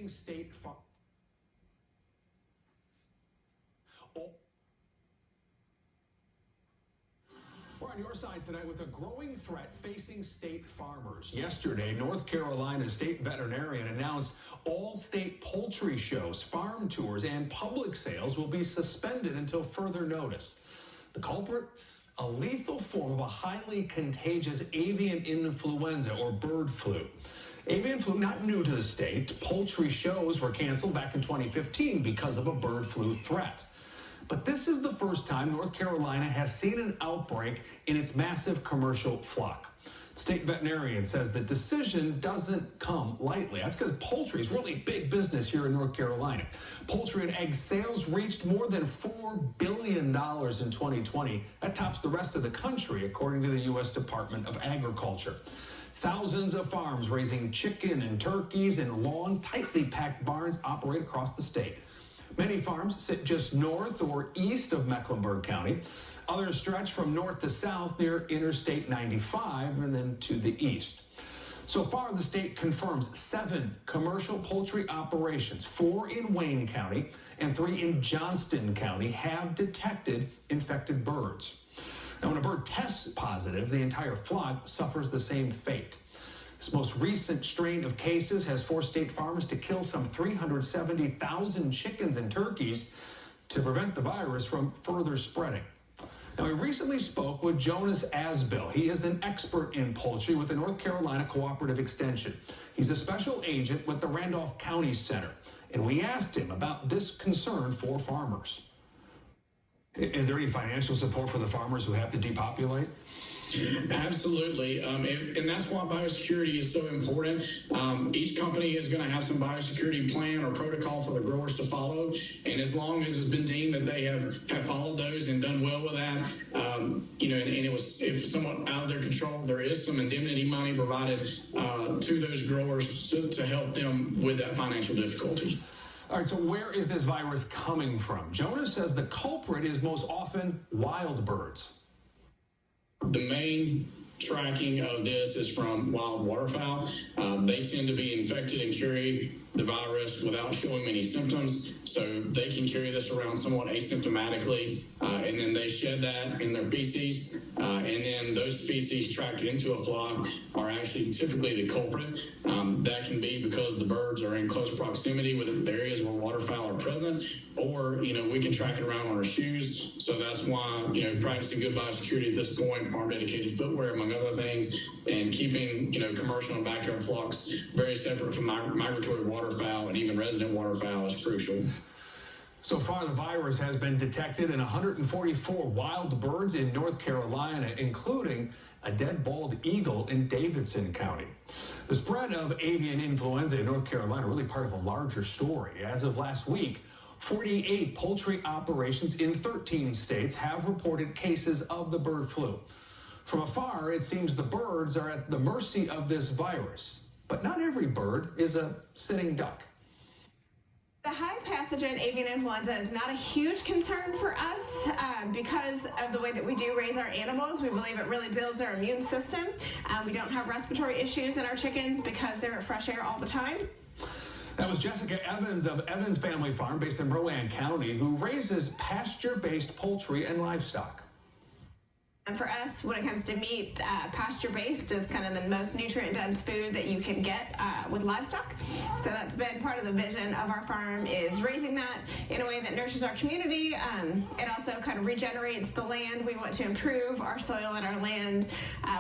facing state farm. We're on your side tonight with a growing threat facing state farmers. Yesterday, North Carolina state veterinarian announced all state poultry shows, farm tours, and public sales will be suspended until further notice. The culprit? A lethal form of a highly contagious avian influenza or bird flu. Avian flu, not new to the state. Poultry shows were canceled back in 2015 because of a bird flu threat. But this is the first time North Carolina has seen an outbreak in its massive commercial flock. State veterinarian says the decision doesn't come lightly. That's because poultry is really big business here in North Carolina. Poultry and egg sales reached more than $4 billion in 2020. That tops the rest of the country, according to the U.S. Department of Agriculture. Thousands of farms raising chicken and turkeys in long, tightly packed barns operate across the state. Many farms sit just north or east of Mecklenburg County. Others stretch from north to south near Interstate 95 and then to the east. So far, the state confirms 7 commercial poultry operations, 4 in Wayne County and 3 in Johnston County, have detected infected birds. Now, when a bird tests positive, the entire flock suffers the same fate. This most recent strain of cases has forced state farmers to kill some 370,000 chickens and turkeys to prevent the virus from further spreading. Now, we recently spoke with Jonas Asbill. He is an expert in poultry with the North Carolina Cooperative Extension. He's a special agent with the Randolph County Center, and we asked him about this concern for farmers. Is there any financial support for the farmers who have to depopulate? Absolutely, and that's why biosecurity is so important. Each company is going to have some biosecurity plan or protocol for the growers to follow, and as long as it's been deemed that they have followed those and done well with that, and it was if somewhat out of their control, there is some indemnity money provided to those growers to help them with that financial difficulty. All right, so where is this virus coming from? Jonas says the culprit is most often wild birds. The main tracking of this is from wild waterfowl. They tend to be infected and carry the virus without showing many symptoms, so they can carry this around somewhat asymptomatically, and then they shed that in their feces, and then those feces tracked into a flock are actually typically the culprit. That can be because the birds are in close proximity with areas where waterfowl are present, or we can track it around on our shoes. So that's why practicing good biosecurity at this point, farm dedicated footwear among other things, and keeping commercial and backyard flocks very separate from migratory waterfowl and even resident waterfowl is crucial. So far, the virus has been detected in 144 wild birds in North Carolina, including a dead bald eagle in Davidson County. The spread of avian influenza in North Carolina really part of a larger story. As of last week, 48 poultry operations in 13 states have reported cases of the bird flu. From afar, it seems the birds are at the mercy of this virus. But not every bird is a sitting duck. The high pathogen avian influenza is not a huge concern for us because of the way that we do raise our animals. We believe it really builds their immune system. We don't have respiratory issues in our chickens because they're at fresh air all the time. That was Jessica Evans of Evans Family Farm based in Rowan County, who raises pasture-based poultry and livestock. And for us, when it comes to meat, pasture-based is kind of the most nutrient-dense food that you can get with livestock. So that's been part of the vision of our farm, is raising that in a way that nurtures our community. It also kind of regenerates the land. We want to improve our soil and our land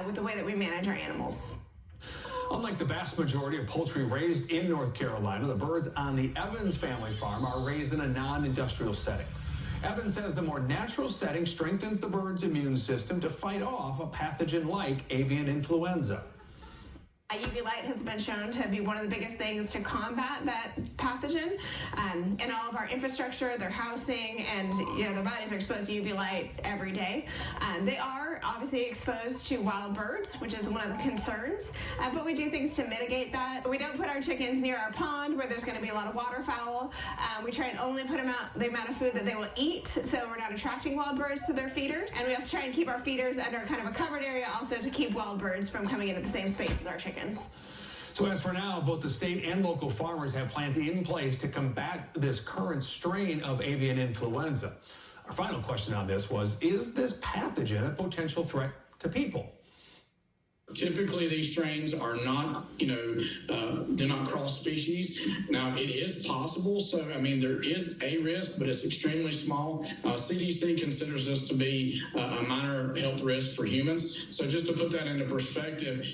with the way that we manage our animals. Unlike the vast majority of poultry raised in North Carolina, the birds on the Evans Family Farm are raised in a non-industrial setting. Evans says the more natural setting strengthens the bird's immune system to fight off a pathogen like avian influenza. UV light has been shown to be one of the biggest things to combat that pathogen. In all of our infrastructure, their housing, and their bodies are exposed to UV light every day. They are obviously exposed to wild birds, which is one of the concerns, but we do things to mitigate that. We don't put our chickens near our pond where there's going to be a lot of waterfowl. We try and only put them out the amount of food that they will eat, so we're not attracting wild birds to their feeders. And we also try and keep our feeders under kind of a covered area also to keep wild birds from coming into the same space as our chickens. So as for now, both the state and local farmers have plans in place to combat this current strain of avian influenza. Our final question on this was, is this pathogen a potential threat to people? Typically, these strains are not, they're not cross species. Now, it is possible. So, I mean, there is a risk, but it's extremely small. CDC considers this to be a minor health risk for humans. So just to put that into perspective,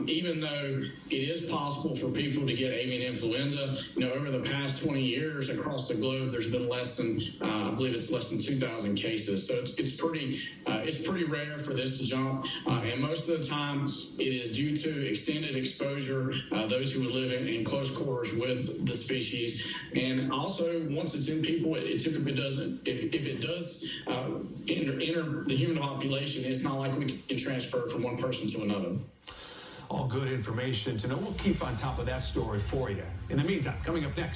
even though it is possible for people to get avian influenza, over the past 20 years across the globe, there's been less than, I believe it's less than 2,000 cases. So it's pretty rare for this to jump. And most of the time, it is due to extended exposure, those who would live in close quarters with the species. And also, once it's in people, it typically doesn't. If it does enter the human population, it's not like we can transfer from one person to another. All good information to know. We'll keep on top of that story for you. In the meantime, coming up next.